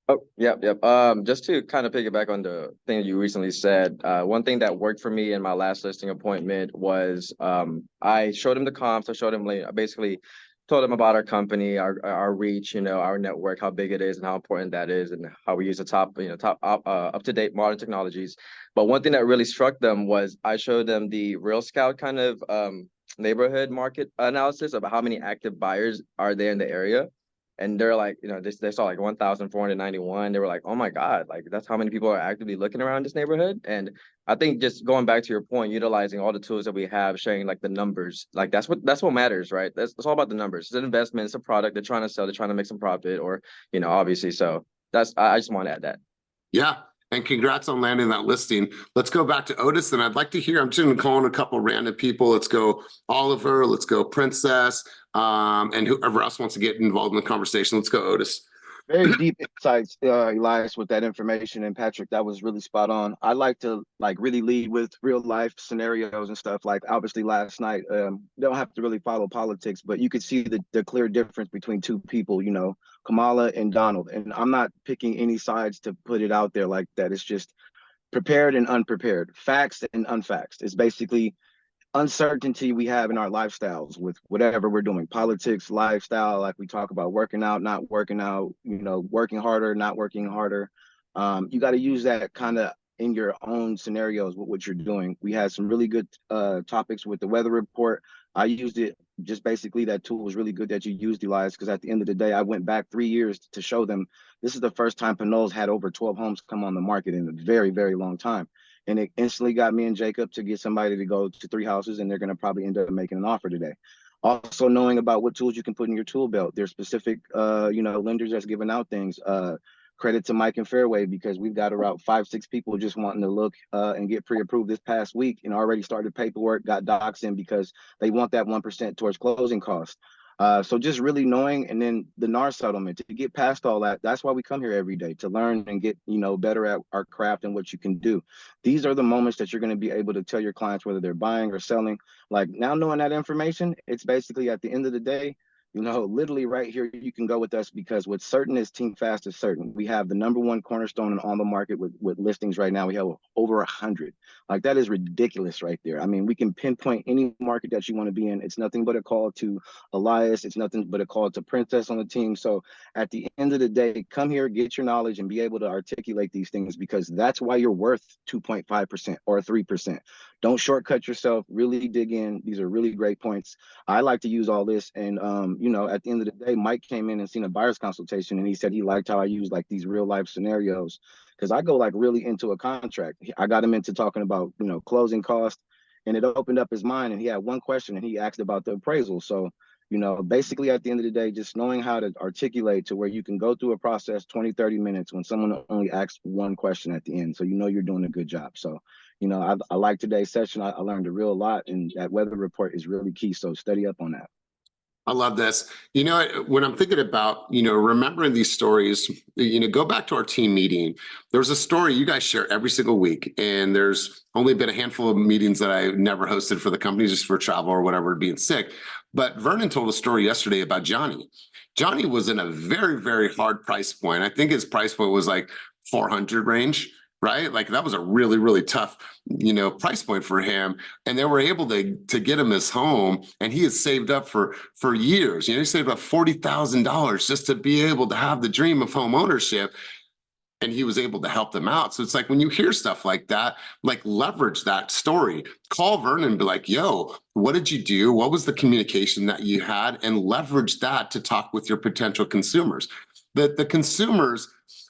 Oh, yep. Just to kind of piggyback on the thing that you recently said, one thing that worked for me in my last listing appointment was I showed him the comps. I showed him basically told him about our company, our reach, our network, how big it is and how important that is, and how we use the top up-to-date modern technologies. But one thing that really struck them was I showed them the Real Scout kind of neighborhood market analysis of how many active buyers are there in the area. and they're like, they saw like 1,491. They were like, oh my God, like that's how many people are actively looking around this neighborhood. And I think just going back to your point, utilizing all the tools that we have, sharing like the numbers, like that's what matters, right? That's all about the numbers. It's an investment, it's a product they're trying to sell, they're trying to make some profit, or obviously. So I just want to add that. Yeah. And congrats on landing that listing. Let's go back to Otis, and I'd like to hear, I'm just going to call on a couple random people. Let's go Oliver, let's go Princess, and whoever else wants to get involved in the conversation. Let's go Otis. Very deep insights, Elias, with that information. And Patrick, that was really spot on. I like to really lead with real life scenarios and stuff. Like obviously last night, don't have to really follow politics, but you could see the clear difference between two people, Kamala and Donald. And I'm not picking any sides to put it out there like that. It's just prepared and unprepared, facts and unfaxed. It's basically uncertainty we have in our lifestyles with whatever we're doing, politics, lifestyle, like we talk about working out, not working out, working harder, not working harder. You got to use that kind of in your own scenarios with what you're doing. We had some really good topics with the weather report. I used it, just basically that tool was really good that you used, Elias, because at the end of the day, I went back 3 years to show them this is the first time Pinol's had over 12 homes come on the market in a very, very long time. And it instantly got me and Jacob to get somebody to go to 3 houses, and they're going to probably end up making an offer today. Also knowing about what tools you can put in your tool belt. There's specific, lenders that's giving out things. Credit to Mike and Fairway, because we've got around 5-6 people just wanting to look and get pre-approved this past week, and already started paperwork, got docs in because they want that 1% towards closing costs. So just really knowing, and then the NAR settlement, to get past all that. That's why we come here every day, to learn and get better at our craft and what you can do. These are the moments that you're going to be able to tell your clients whether they're buying or selling. Like now knowing that information, it's basically at the end of the day, literally right here, you can go with us, because what's certain is Team Fast is certain. We have the #1 cornerstone on the market with listings right now. We have over 100. Like that is ridiculous right there. I mean, we can pinpoint any market that you want to be in. It's nothing but a call to Elias. It's nothing but a call to Princess on the team. So at the end of the day, come here, get your knowledge, and be able to articulate these things, because that's why you're worth 2.5% or 3%. Don't shortcut yourself. Really dig in. These are really great points. I like to use all this, and at the end of the day, Mike came in and seen a buyer's consultation, and he said he liked how I use like these real life scenarios, because I go like really into a contract. I got him into talking about closing cost, and it opened up his mind, and he had one question, and he asked about the appraisal. So basically at the end of the day, just knowing how to articulate to where you can go through a process 20-30 minutes when someone only asks one question at the end, so you're doing a good job. So I like today's session. I learned a real lot, and that weather report is really key, so study up on that. I love this. When I'm thinking about, remembering these stories, go back to our team meeting. There's a story you guys share every single week, and there's only been a handful of meetings that I never hosted for the company, just for travel or whatever, being sick. But Vernon told a story yesterday about Johnny. Johnny was in a very, very hard price point. I think his price point was like 400 range. Right? Like that was a really, really tough, price point for him. And they were able to get him his home, and he had saved up for years. He saved up $40,000 just to be able to have the dream of home ownership. And he was able to help them out. So it's like when you hear stuff like that, like leverage that story. Call Vernon and be like, yo, what did you do? What was the communication that you had? And leverage that to talk with your potential consumers. The consumers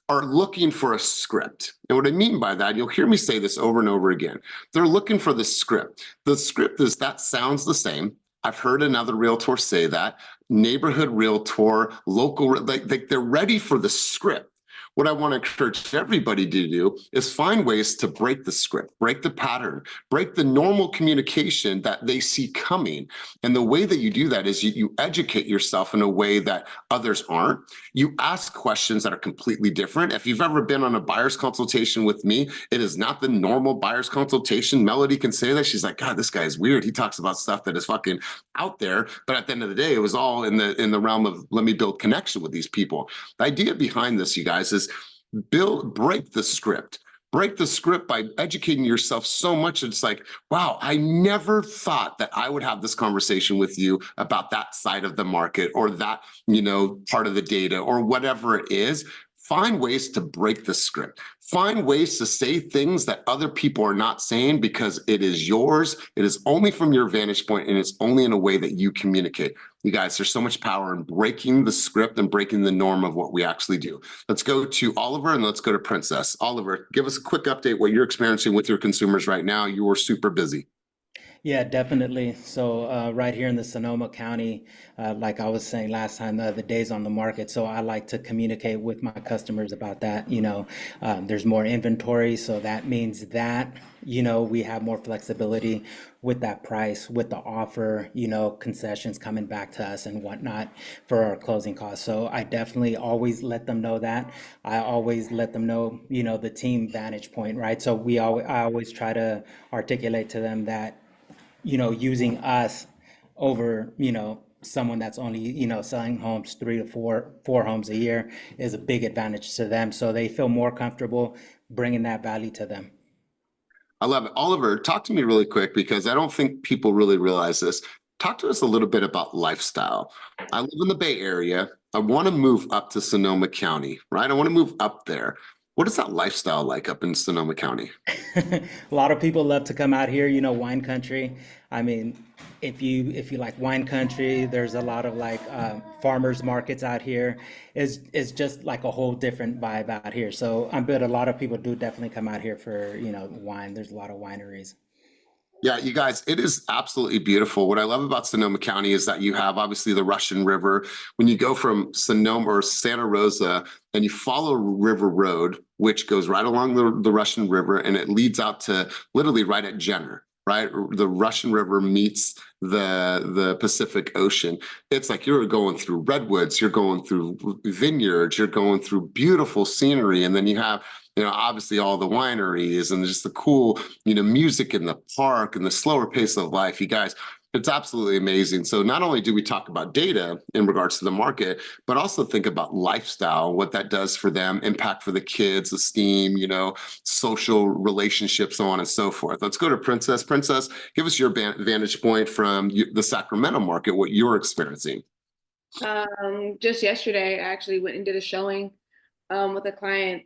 are looking for a script. And what I mean by that, you'll hear me say this over and over again. They're looking for the script. The script is, that sounds the same. I've heard another realtor say that. Neighborhood realtor, local, like they're ready for the script. What I want to encourage everybody to do is find ways to break the script, break the pattern, break the normal communication that they see coming. And the way that you do that is you educate yourself in a way that others aren't. You ask questions that are completely different. If you've ever been on a buyer's consultation with me, it is not the normal buyer's consultation. Melody can say that. She's like, God, this guy is weird. He talks about stuff that is fucking out there. But at the end of the day, it was all in the realm of, let me build connection with these people. The idea behind this, you guys, is break the script. Break the script by educating yourself so much. It's like, wow, I never thought that I would have this conversation with you about that side of the market, or that, part of the data, or whatever it is. find ways to break the script. Find ways to say things that other people are not saying because it is yours. It is only from your vantage point, and it's only in a way that you communicate. You guys, there's so much power in breaking the script and breaking the norm of what we actually do. Let's go to Oliver and let's go to Princess. Oliver, give us a quick update what you're experiencing with your consumers right now. You are super busy. Yeah, definitely. So right here in the Sonoma County, like I was saying last time, the days on the market. So I like to communicate with my customers about that. There's more inventory, so that means that, we have more flexibility with that price, with the offer, concessions coming back to us and whatnot for our closing costs. So I definitely always let them know that. I always let them know, the team vantage point, right? So I always try to articulate to them that using us over, someone that's only, selling homes 3 to 4 homes a year is a big advantage to them. So they feel more comfortable bringing that value to them. I love it. Oliver, talk to me really quick because I don't think people really realize this. Talk to us a little bit about lifestyle. I live in the Bay Area. I want to move up to Sonoma County, right? I want to move up there. What is that lifestyle like up in Sonoma County? A lot of people love to come out here, wine country. I mean, if you like wine country, there's a lot of like farmers markets out here. It's just like a whole different vibe out here. So I bet a lot of people do definitely come out here for, wine. There's a lot of wineries. Yeah, you guys, it is absolutely beautiful. What I love about Sonoma County is that you have obviously the Russian River. When you go from Sonoma or Santa Rosa and you follow River Road, which goes right along the Russian River, and it leads out to literally right at Jenner, right? The Russian River meets the Pacific Ocean. It's like you're going through redwoods, you're going through vineyards, you're going through beautiful scenery, and then you have obviously all the wineries and just the cool, music in the park and the slower pace of life. You guys, it's absolutely amazing. So not only do we talk about data in regards to the market, but also think about lifestyle, what that does for them, impact for the kids, esteem, social relationships, so on and so forth. Let's go to Princess. Princess, give us your vantage point from the Sacramento market, what you're experiencing. Just yesterday, I actually went and did a showing with a client.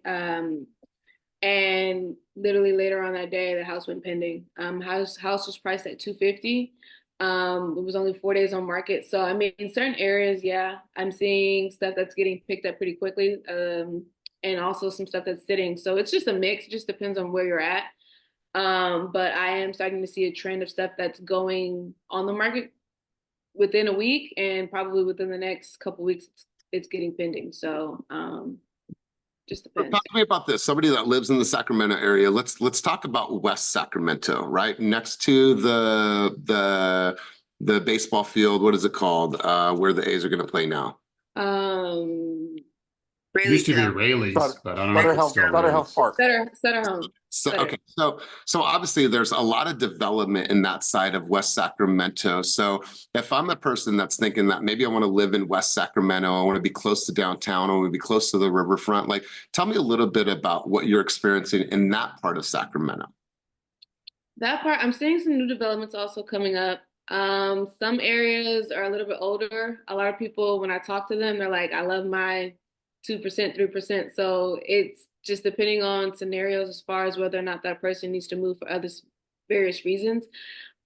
And literally later on that day, the house went pending. House was priced at $250. It was only 4 days on market. So I mean, in certain areas, yeah, I'm seeing stuff that's getting picked up pretty quickly, and also some stuff that's sitting. So it's just a mix. It just depends on where you're at. But I am starting to see a trend of stuff that's going on the market within a week, and probably within the next couple of weeks, it's getting pending. So just depends. Talk to me about this. Somebody that lives in the Sacramento area. Let's talk about West Sacramento, right next to the baseball field. What is it called? Where the A's are going to play now? It used to be Rayleigh's, but I don't know if it's still Health Park. Sutter Home. So okay, so obviously there's a lot of development in that side of West Sacramento. So if I'm a person that's thinking that maybe I want to live in West Sacramento, I want to be close to downtown, I want to be close to the riverfront, like tell me a little bit about what you're experiencing in that part of Sacramento. That part, I'm seeing some new developments also coming up. Some areas are a little bit older. A lot of people, when I talk to them, they're like, I love my 2%, 3%. So it's just depending on scenarios as far as whether or not that person needs to move for other various reasons.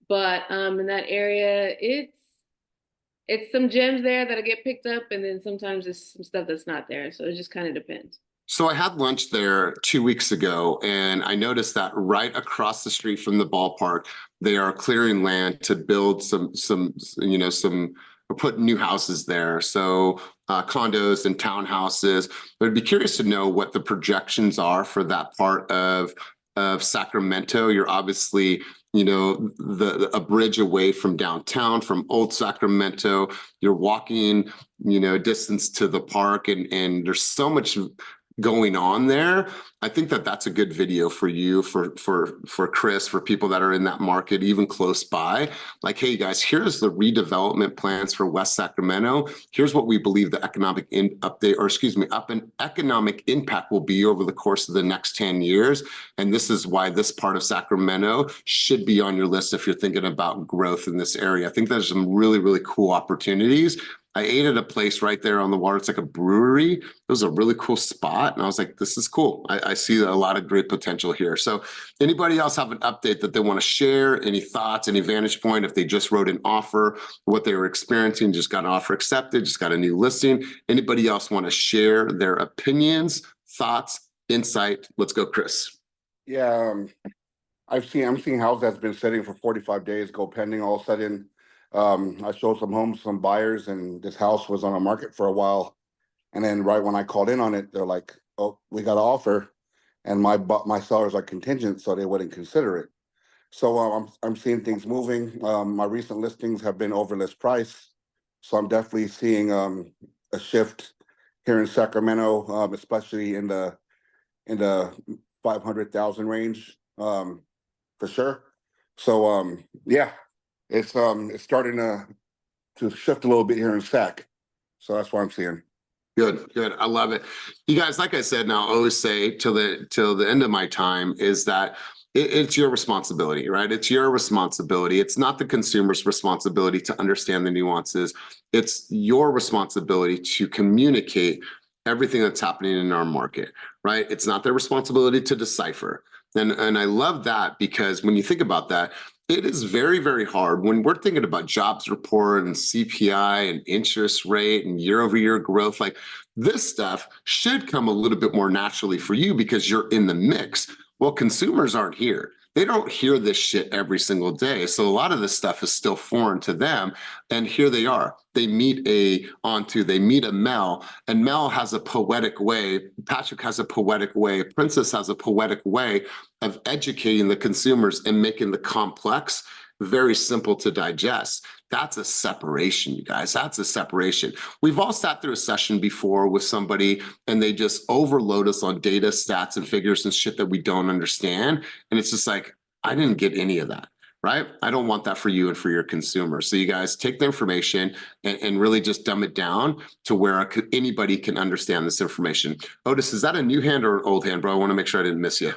But in that area, it's some gems there that get picked up, and then sometimes it's some stuff that's not there. So it just kind of depends. So I had lunch there 2 weeks ago, and I noticed that right across the street from the ballpark, they are clearing land to build some put new houses there. So condos and townhouses. I'd be curious to know what the projections are for that part of Sacramento. You're obviously, a bridge away from downtown, from old Sacramento. You're walking, distance to the park, and there's so much going on there. I think that that's a good video for you, for Chris, for people that are in that market, even close by. Like, hey guys, here's the redevelopment plans for West Sacramento. Here's what we believe the economic economic impact will be over the course of the next 10 years. And this is why this part of Sacramento should be on your list if you're thinking about growth in this area. I think there's some really, really cool opportunities I ate at a place right there on the water. It's like a brewery. It was a really cool spot. And I was like, this is cool. I see a lot of great potential here. So anybody else have an update that they want to share? Any thoughts, any vantage point? If they just wrote an offer, what they were experiencing, just got an offer accepted, just got a new listing. Anybody else want to share their opinions, thoughts, insight? Let's go, Chris. Yeah, I'm seeing houses that's been sitting for 45 days go pending. All of a sudden, I showed some homes, some buyers, and this house was on the market for a while. And then right when I called in on it, they're like, "Oh, we got an offer," and my sellers are contingent, so they wouldn't consider it. So I'm seeing things moving. My recent listings have been over list price, so I'm definitely seeing a shift here in Sacramento, especially in the 500,000 range, for sure. So yeah, it's starting to shift a little bit here in Sac. So that's what I'm seeing. Good, good. I love it. You guys, like I said, now I always say till the end of my time is that it's your responsibility, right? It's your responsibility. It's not the consumer's responsibility to understand the nuances. It's your responsibility to communicate everything that's happening in our market, right? It's not their responsibility to decipher. And I love that, because when you think about that, it is very, very hard when we're thinking about jobs report and CPI and interest rate and year-over-year growth. Like, this stuff should come a little bit more naturally for you because you're in the mix. Well, consumers aren't here. They don't hear this shit every single day. So a lot of this stuff is still foreign to them. And here they are. They meet Mel, and Mel has a poetic way. Patrick has a poetic way. Princess has a poetic way of educating the consumers and making the complex very simple to digest. That's a separation, you guys. That's a separation. We've all sat through a session before with somebody and they just overload us on data, stats, and figures and shit that we don't understand. And it's just like, I didn't get any of that, right? I don't want that for you and for your consumers. So you guys take the information and really just dumb it down to where anybody can understand this information. Otis, is that a new hand or an old hand, bro? I want to make sure I didn't miss you.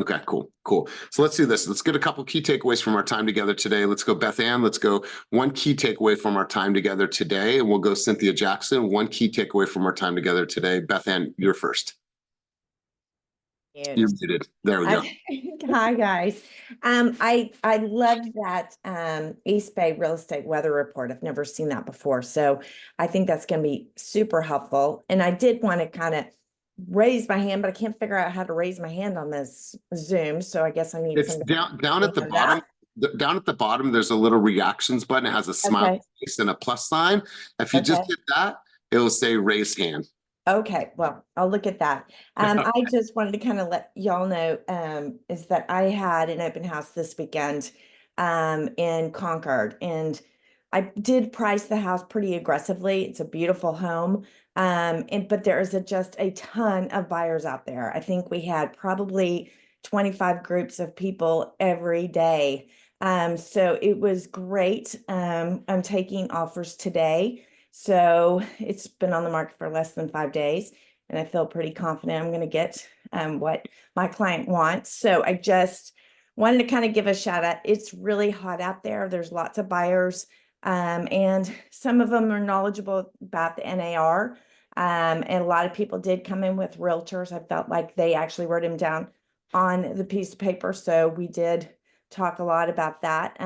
Okay, cool, cool. So let's do this. Let's get a couple key takeaways from our time together today. Let's go, Beth Ann. Let's go one key takeaway from our time together today. And we'll go Cynthia Jackson. One key takeaway from our time together today. Beth Ann, you're first. You did. There we go. Hi, guys. I loved that East Bay real estate weather report. I've never seen that before. So I think that's going to be super helpful. And I did want to kind of raise my hand, but I can't figure out how to raise my hand on this Zoom. So I guess I need It's down at the bottom. Down at the bottom, there's a little reactions button. It has a smile face and a plus sign. If you just hit that, it will say raise hand. Okay, well, I'll look at that. I just wanted to kind of let y'all know is that I had an open house this weekend in Concord, and I did price the house pretty aggressively. It's a beautiful home, but there is just a ton of buyers out there. I think we had probably 25 groups of people every day. So it was great. I'm taking offers today. So it's been on the market for less than 5 days, and I feel pretty confident I'm going to get what my client wants. So I just wanted to kind of give a shout out. It's really hot out there. There's lots of buyers, and some of them are knowledgeable about the NAR. And a lot of people did come in with realtors. I felt like they actually wrote them down on the piece of paper. So we did talk a lot about that.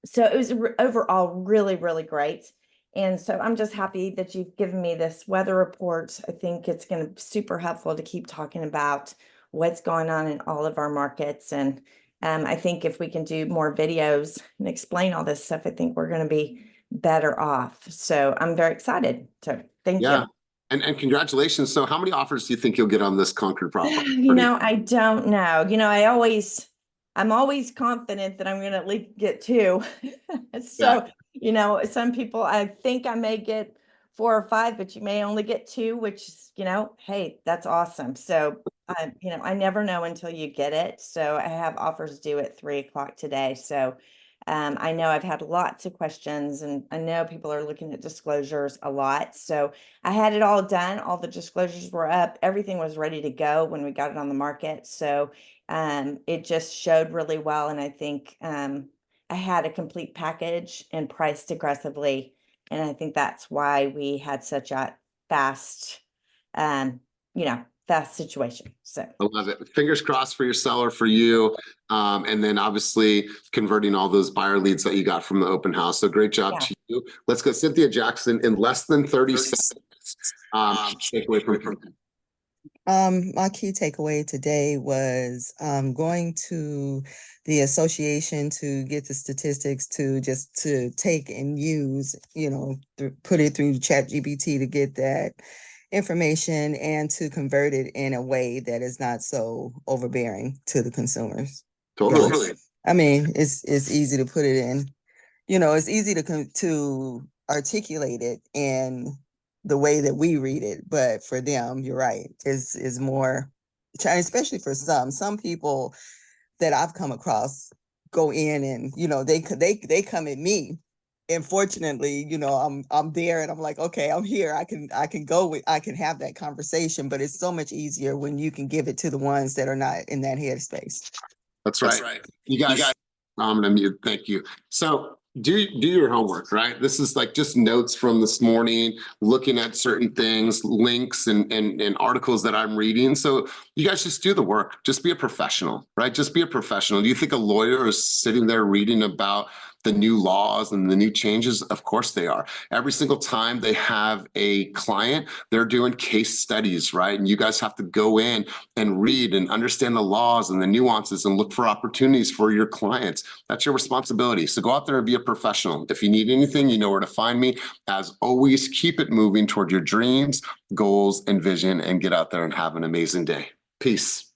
So it was overall really, really great. And so I'm just happy that you've given me this weather report. I think it's going to be super helpful to keep talking about what's going on in all of our markets. And I think if we can do more videos and explain all this stuff, I think we're going to be better off. So I'm very excited. So thank you. And congratulations. So how many offers do you think you'll get on this Concord property? I don't know. I'm always confident that I'm going to at least get 2. So, some people, I think I may get 4 or 5, but you may only get 2, which is, hey, that's awesome. So, I never know until you get it. So I have offers due at 3:00 today. So, I know I've had lots of questions, and I know people are looking at disclosures a lot. So I had it all done. All the disclosures were up. Everything was ready to go when we got it on the market. So it just showed really well. And I think I had a complete package and priced aggressively And I think that's why we had such a fast, fast situation. So I love it. Fingers crossed for your seller, for you. And then obviously converting all those buyer leads that you got from the open house. So great job to you. Let's go Cynthia Jackson in less than 30 seconds. Take away from My key takeaway today was going to the association to get the statistics to take and use, put it through ChatGPT to get that information and to convert it in a way that is not so overbearing to the consumers. Totally. I mean, it's easy to put it in, it's easy to articulate it in the way that we read it, but for them, you're right, is more, especially for some people that I've come across go in and they come at me, and fortunately I'm there and I'm like, okay, I'm here, I can have that conversation, but it's so much easier when you can give it to the ones that are not in that headspace. That's right. You guys, I'm gonna mute. Thank you. So do your homework, right? This is like just notes from this morning, looking at certain things, links and articles that I'm reading. So you guys just do the work. Just be a professional, right? Just be a professional. Do you think a lawyer is sitting there reading about the new laws and the new changes? Of course they are. Every single time they have a client, they're doing case studies, right? And you guys have to go in and read and understand the laws and the nuances and look for opportunities for your clients. That's your responsibility. So go out there and be a professional. If you need anything, you know where to find me. As always, keep it moving toward your dreams, goals, and vision, and get out there and have an amazing day. Peace.